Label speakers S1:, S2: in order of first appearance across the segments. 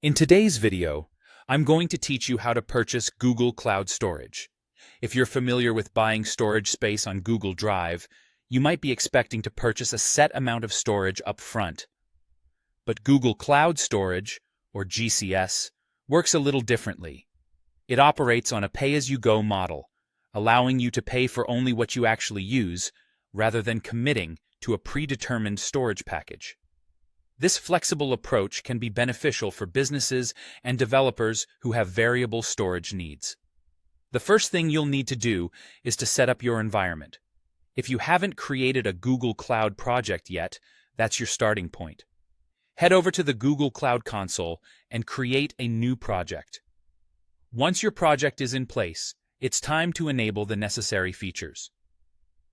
S1: In today's video, I'm going to teach you how to purchase Google Cloud Storage. If you're familiar with buying storage space on Google Drive, you might be expecting to purchase a set amount of storage up front. But Google Cloud Storage, or GCS, works a little differently. It operates on a pay-as-you-go model, allowing you to pay for only what you actually use, rather than committing to a predetermined storage package. This flexible approach can be beneficial for businesses and developers who have variable storage needs. The first thing you'll need to do is to set up your environment. If you haven't created a Google Cloud project yet, that's your starting point. Head over to the Google Cloud Console and create a new project. Once your project is in place, it's time to enable the necessary features.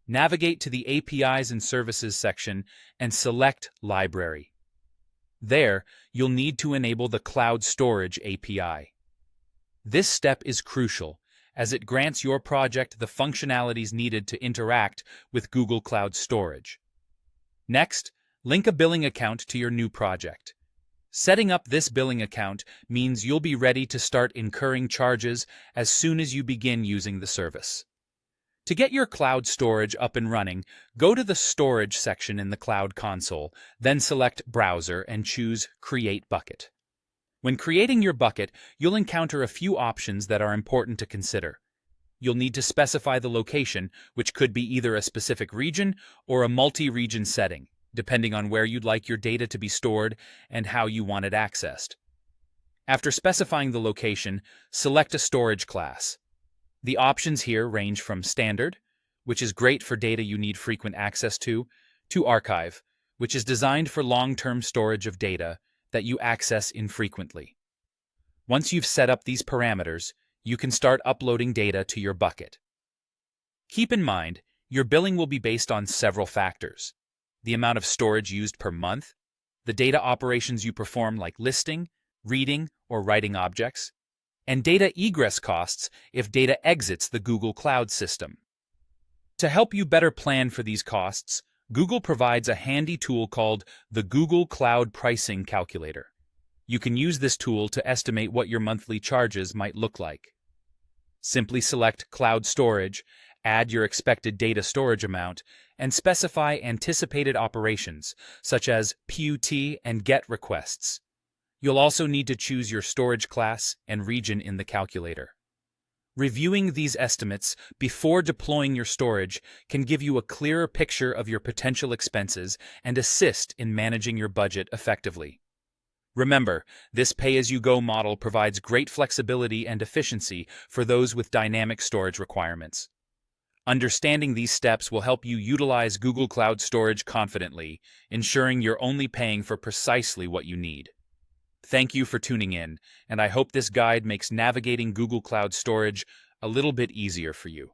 S1: Navigate to the APIs and Services section and select Library. There, you'll need to enable the Cloud Storage API. This step is crucial, as it grants your project the functionalities needed to interact with Google Cloud Storage. Next, link a billing account to your new project. Setting up this billing account means you'll be ready to start incurring charges as soon as you begin using the service. To get your cloud storage up and running, go to the Storage section in the Cloud Console, then select Browser and choose Create Bucket. When creating your bucket, you'll encounter a few options that are important to consider. You'll need to specify the location, which could be either a specific region or a multi-region setting, depending on where you'd like your data to be stored and how you want it accessed. After specifying the location, select a storage class. The options here range from Standard, which is great for data you need frequent access to Archive, which is designed for long-term storage of data that you access infrequently. Once you've set up these parameters, you can start uploading data to your bucket. Keep in mind, your billing will be based on several factors: the amount of storage used per month, the data operations you perform like listing, reading, or writing objects, and data egress costs if data exits the Google Cloud system. To help you better plan for these costs, Google provides a handy tool called the Google Cloud Pricing Calculator. You can use this tool to estimate what your monthly charges might look like. Simply select Cloud Storage, add your expected data storage amount, and specify anticipated operations, such as PUT and GET requests. You'll also need to choose your storage class and region in the calculator. Reviewing these estimates before deploying your storage can give you a clearer picture of your potential expenses and assist in managing your budget effectively. Remember, this pay-as-you-go model provides great flexibility and efficiency for those with dynamic storage requirements. Understanding these steps will help you utilize Google Cloud Storage confidently, ensuring you're only paying for precisely what you need. Thank you for tuning in, and I hope this guide makes navigating Google Cloud Storage a little bit easier for you.